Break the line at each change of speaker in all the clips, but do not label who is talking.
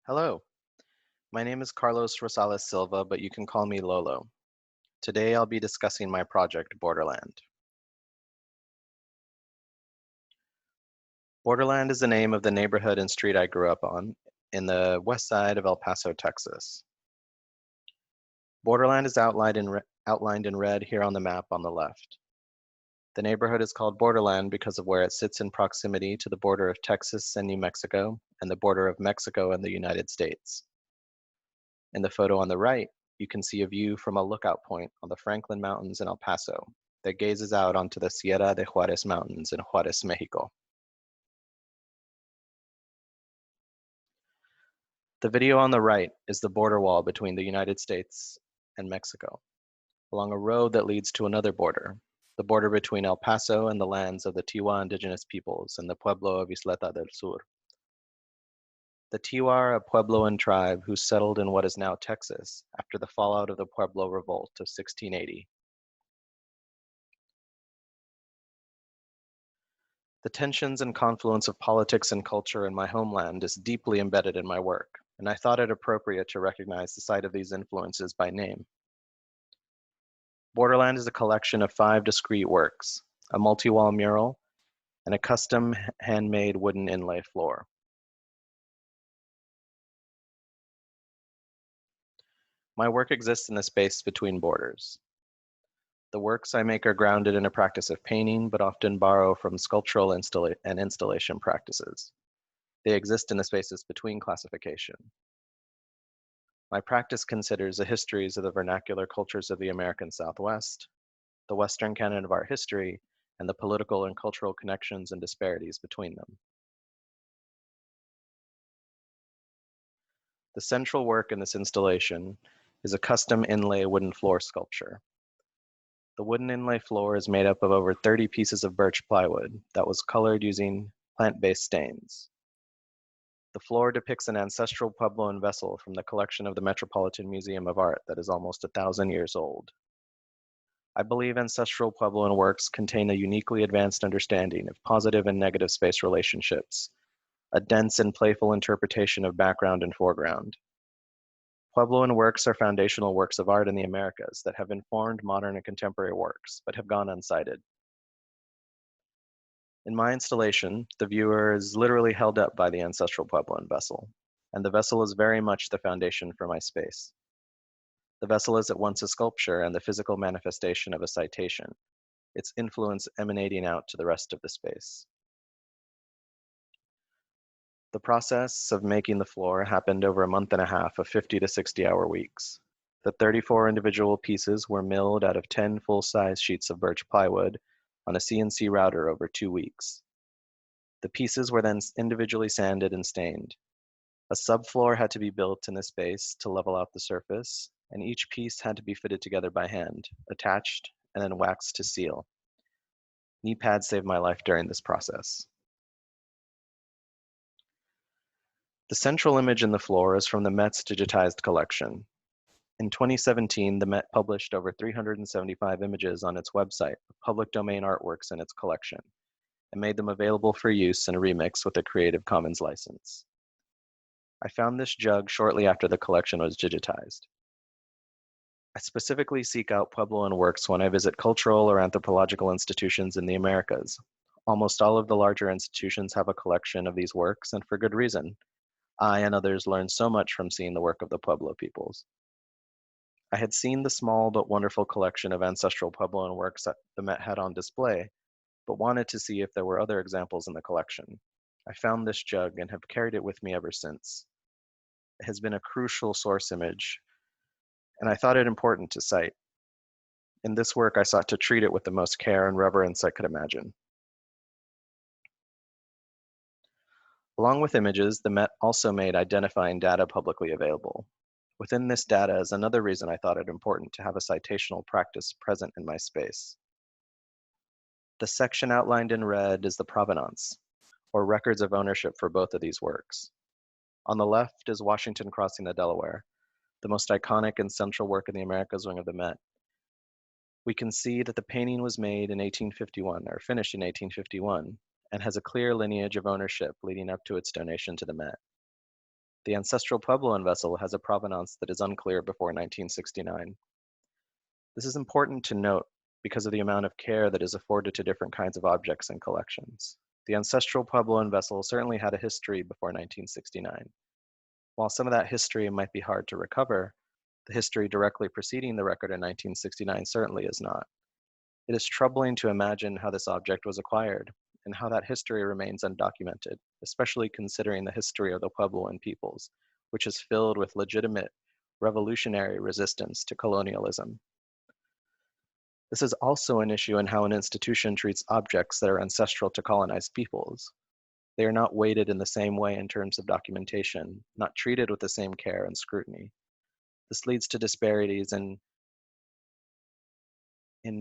Hello, my name is Carlos Rosales-Silva, but you can call me Lolo. Today I'll be discussing my project, Borderland. Borderland is the name of the neighborhood and street I grew up on in the west side of El Paso, Texas. Borderland is outlined in red here on the map on the left. The neighborhood is called Borderland because of where it sits in proximity to the border of Texas and New Mexico and the border of Mexico and the United States. In the photo on the right, you can see a view from a lookout point on the Franklin Mountains in El Paso that gazes out onto the Sierra de Juarez Mountains in Juarez, Mexico. The video on the right is the border wall between the United States and Mexico, along a road that leads to another border, the border between El Paso and the lands of the Tiwa indigenous peoples and the Pueblo of Isleta del Sur. The Tiwa are a Puebloan tribe who settled in what is now Texas after the fallout of the Pueblo Revolt of 1680. The tensions and confluence of politics and culture in my homeland is deeply embedded in my work, and I thought it appropriate to recognize the site of these influences by name. Borderland is a collection of 5 discrete works, a multi-wall mural, and a custom handmade wooden inlay floor. My work exists in the space between borders. The works I make are grounded in a practice of painting, but often borrow from sculptural and installation practices. They exist in the spaces between classification. My practice considers the histories of the vernacular cultures of the American Southwest, the Western canon of art history, and the political and cultural connections and disparities between them. The central work in this installation is a custom inlay wooden floor sculpture. The wooden inlay floor is made up of over 30 pieces of birch plywood that was colored using plant-based stains. The floor depicts an ancestral Puebloan vessel from the collection of the Metropolitan Museum of Art that is almost 1,000 years old. I believe ancestral Puebloan works contain a uniquely advanced understanding of positive and negative space relationships, a dense and playful interpretation of background and foreground. Puebloan works are foundational works of art in the Americas that have informed modern and contemporary works, but have gone unsighted. In my installation, the viewer is literally held up by the ancestral Puebloan vessel, and the vessel is very much the foundation for my space. The vessel is at once a sculpture and the physical manifestation of a citation, its influence emanating out to the rest of the space. The process of making the floor happened over a month and a half of 50 to 60-hour weeks. The 34 individual pieces were milled out of 10 full-size sheets of birch plywood on a CNC router over 2 weeks. The pieces were then individually sanded and stained. A subfloor had to be built in the space to level out the surface, and each piece had to be fitted together by hand, attached, and then waxed to seal. Knee pads saved my life during this process. The central image in the floor is from the Met's digitized collection. In 2017, the Met published over 375 images on its website of public domain artworks in its collection, and made them available for use in a remix with a Creative Commons license. I found this jug shortly after the collection was digitized. I specifically seek out Puebloan works when I visit cultural or anthropological institutions in the Americas. Almost all of the larger institutions have a collection of these works, and for good reason. I and others learn so much from seeing the work of the Pueblo peoples. I had seen the small but wonderful collection of ancestral Puebloan works that the Met had on display, but wanted to see if there were other examples in the collection. I found this jug and have carried it with me ever since. It has been a crucial source image, and I thought it important to cite. In this work, I sought to treat it with the most care and reverence I could imagine. Along with images, the Met also made identifying data publicly available. Within this data is another reason I thought it important to have a citational practice present in my space. The section outlined in red is the provenance, or records of ownership for both of these works. On the left is Washington crossing the Delaware, the most iconic and central work in the Americas wing of the Met. We can see that the painting was made in 1851, or finished in 1851, and has a clear lineage of ownership leading up to its donation to the Met. The ancestral Puebloan vessel has a provenance that is unclear before 1969. This is important to note because of the amount of care that is afforded to different kinds of objects and collections. The ancestral Puebloan vessel certainly had a history before 1969. While some of that history might be hard to recover, the history directly preceding the record in 1969 certainly is not. It is troubling to imagine how this object was acquired and how that history remains undocumented, especially considering the history of the Puebloan peoples, which is filled with legitimate revolutionary resistance to colonialism. This is also an issue in how an institution treats objects that are ancestral to colonized peoples. They are not weighted in the same way in terms of documentation, not treated with the same care and scrutiny. This leads to disparities in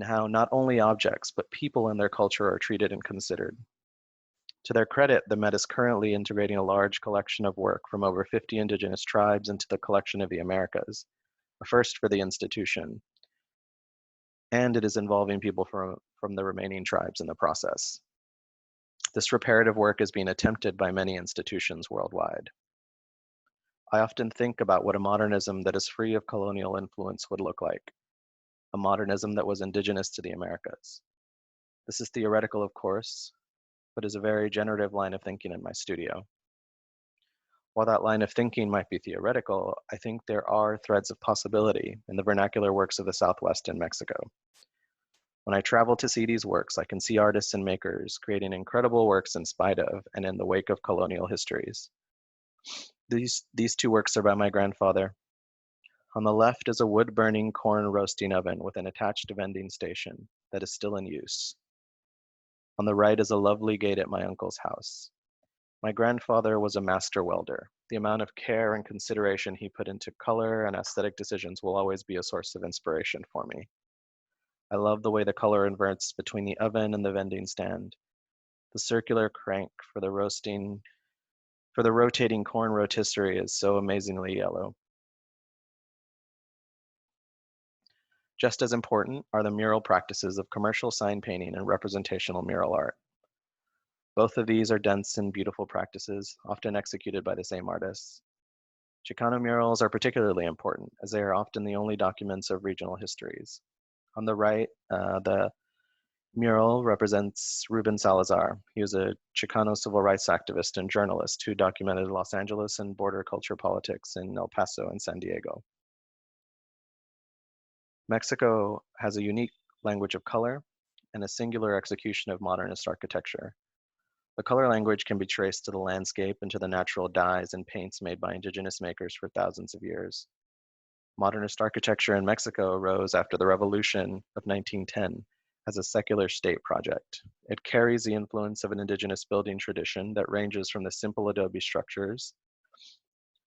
how not only objects, but people and their culture are treated and considered. To their credit, the Met is currently integrating a large collection of work from over 50 indigenous tribes into the collection of the Americas, a first for the institution, and it is involving people from the remaining tribes in the process. This reparative work is being attempted by many institutions worldwide. I often think about what a modernism that is free of colonial influence would look like, a modernism that was indigenous to the Americas. This is theoretical, of course, but is a very generative line of thinking in my studio. While that line of thinking might be theoretical, I think there are threads of possibility in the vernacular works of the Southwest and Mexico. When I travel to see these works, I can see artists and makers creating incredible works in spite of and in the wake of colonial histories. These two works are by my grandfather. On the left is a wood-burning corn roasting oven with an attached vending station that is still in use. On the right is a lovely gate at my uncle's house. My grandfather was a master welder. The amount of care and consideration he put into color and aesthetic decisions will always be a source of inspiration for me. I love the way the color inverts between the oven and the vending stand. The circular crank for the rotating corn rotisserie is so amazingly yellow. Just as important are the mural practices of commercial sign painting and representational mural art. Both of these are dense and beautiful practices, often executed by the same artists. Chicano murals are particularly important, as they are often the only documents of regional histories. On the right, the mural represents Ruben Salazar. He was a Chicano civil rights activist and journalist who documented Los Angeles and border culture politics in El Paso and San Diego. Mexico has a unique language of color and a singular execution of modernist architecture. The color language can be traced to the landscape and to the natural dyes and paints made by indigenous makers for thousands of years. Modernist architecture in Mexico arose after the Revolution of 1910 as a secular state project. It carries the influence of an indigenous building tradition that ranges from the simple adobe structures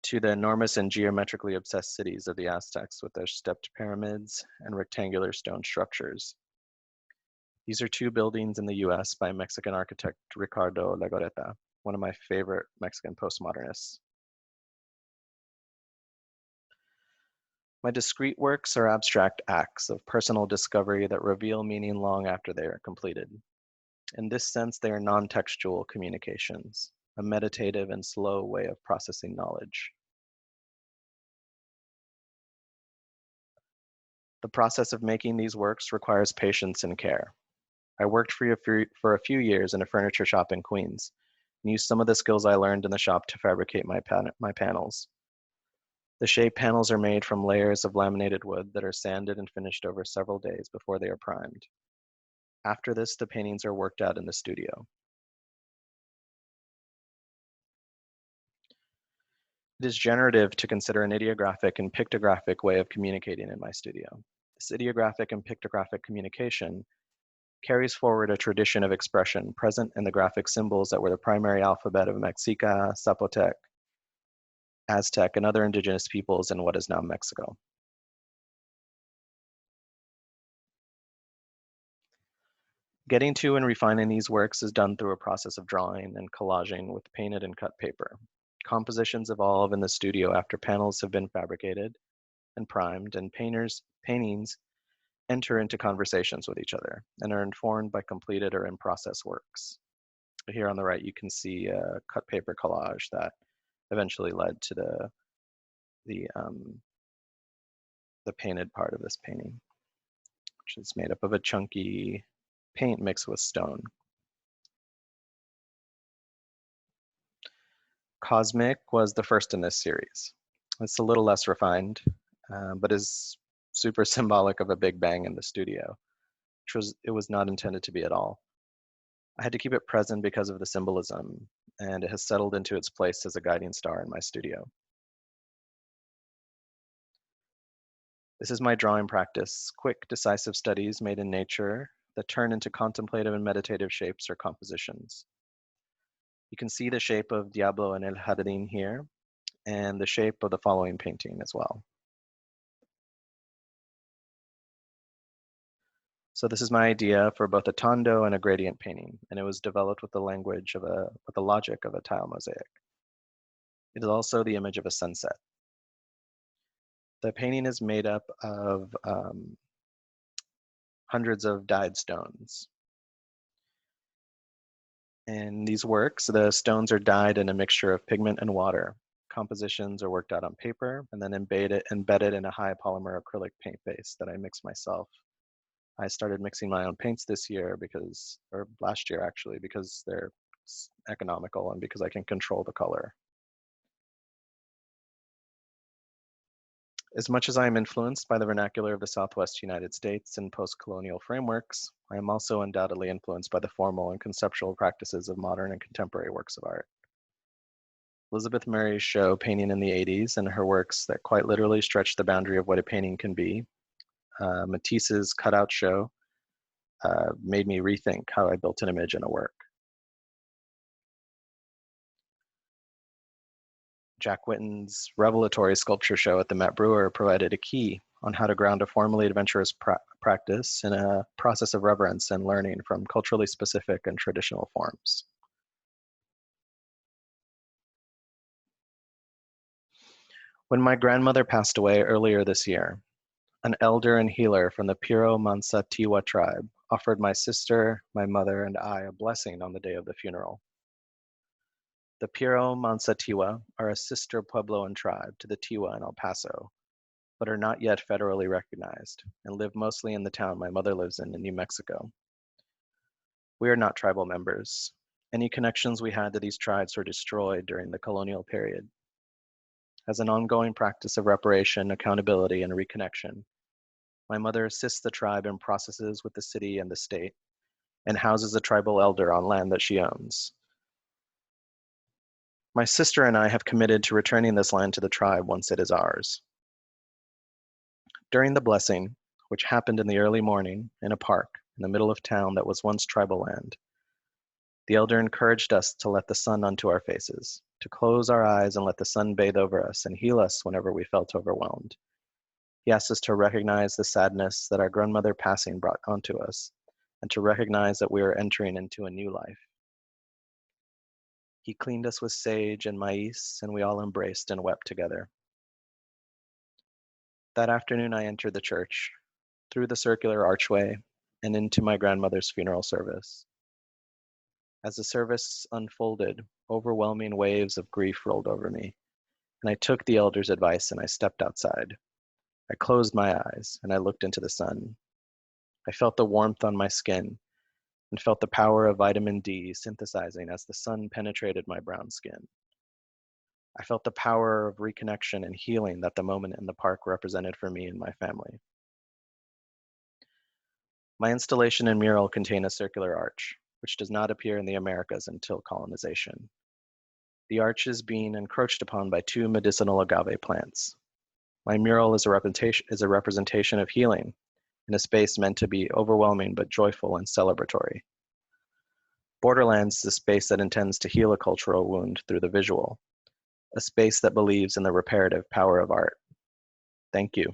to the enormous and geometrically obsessed cities of the Aztecs with their stepped pyramids and rectangular stone structures. These are two buildings in the US by Mexican architect Ricardo Legorreta, one of my favorite Mexican postmodernists. My discrete works are abstract acts of personal discovery that reveal meaning long after they are completed. In this sense, they are non-textual communications, a meditative and slow way of processing knowledge. The process of making these works requires patience and care. I worked for a few years in a furniture shop in Queens and used some of the skills I learned in the shop to fabricate my panels. The shape panels are made from layers of laminated wood that are sanded and finished over several days before they are primed. After this, the paintings are worked out in the studio. It is generative to consider an ideographic and pictographic way of communicating in my studio. This ideographic and pictographic communication carries forward a tradition of expression present in the graphic symbols that were the primary alphabet of Mexica, Zapotec, Aztec, and other indigenous peoples in what is now Mexico. Getting to and refining these works is done through a process of drawing and collaging with painted and cut paper. Compositions evolve in the studio after panels have been fabricated and primed, and paintings enter into conversations with each other and are informed by completed or in-process works. Here on the right, you can see a cut paper collage that eventually led to the painted part of this painting, which is made up of a chunky paint mixed with stone. Cosmic was the first in this series. It's a little less refined, but is super symbolic of a big bang in the studio, which it was not intended to be at all. I had to keep it present because of the symbolism, and it has settled into its place as a guiding star in my studio. This is my drawing practice, quick, decisive studies made in nature that turn into contemplative and meditative shapes or compositions. You can see the shape of Diablo en el Jardín here, and the shape of the following painting as well. So this is my idea for both a tondo and a gradient painting, and it was developed with the language of with the logic of a tile mosaic. It is also the image of a sunset. The painting is made up of hundreds of dyed stones. In these works, the stones are dyed in a mixture of pigment and water. Compositions are worked out on paper and then embedded in a high polymer acrylic paint base that I mix myself. I started mixing my own paints this year or last year actually, because they're economical and because I can control the color. As much as I am influenced by the vernacular of the Southwest United States and post-colonial frameworks, I am also undoubtedly influenced by the formal and conceptual practices of modern and contemporary works of art. Elizabeth Murray's show, Painting in the 80s, and her works that quite literally stretch the boundary of what a painting can be, Matisse's cutout show, made me rethink how I built an image in a work. Jack Whitten's revelatory sculpture show at the Met Brewer provided a key on how to ground a formally adventurous practice in a process of reverence and learning from culturally specific and traditional forms. When my grandmother passed away earlier this year, an elder and healer from the Piro Mansa Tiwa tribe offered my sister, my mother, and I a blessing on the day of the funeral. The Piro Mansa Tiwa are a sister Puebloan tribe to the Tiwa in El Paso, but are not yet federally recognized and live mostly in the town my mother lives in New Mexico. We are not tribal members. Any connections we had to these tribes were destroyed during the colonial period. As an ongoing practice of reparation, accountability, and reconnection, my mother assists the tribe in processes with the city and the state, and houses a tribal elder on land that she owns. My sister and I have committed to returning this land to the tribe once it is ours. During the blessing, which happened in the early morning in a park in the middle of town that was once tribal land, the elder encouraged us to let the sun onto our faces, to close our eyes and let the sun bathe over us and heal us whenever we felt overwhelmed. He asked us to recognize the sadness that our grandmother passing brought onto us, and to recognize that we are entering into a new life. He cleaned us with sage and maize, and we all embraced and wept together. That afternoon I entered the church, through the circular archway, and into my grandmother's funeral service. As the service unfolded, overwhelming waves of grief rolled over me, and I took the elder's advice and I stepped outside. I closed my eyes and I looked into the sun. I felt the warmth on my skin and felt the power of vitamin D synthesizing as the sun penetrated my brown skin. I felt the power of reconnection and healing that the moment in the park represented for me and my family. My installation and mural contain a circular arch, which does not appear in the Americas until colonization. The arch is being encroached upon by 2 medicinal agave plants. My mural is a representation of healing in a space meant to be overwhelming but joyful and celebratory. Borderland is a space that intends to heal a cultural wound through the visual, a space that believes in the reparative power of art. Thank you.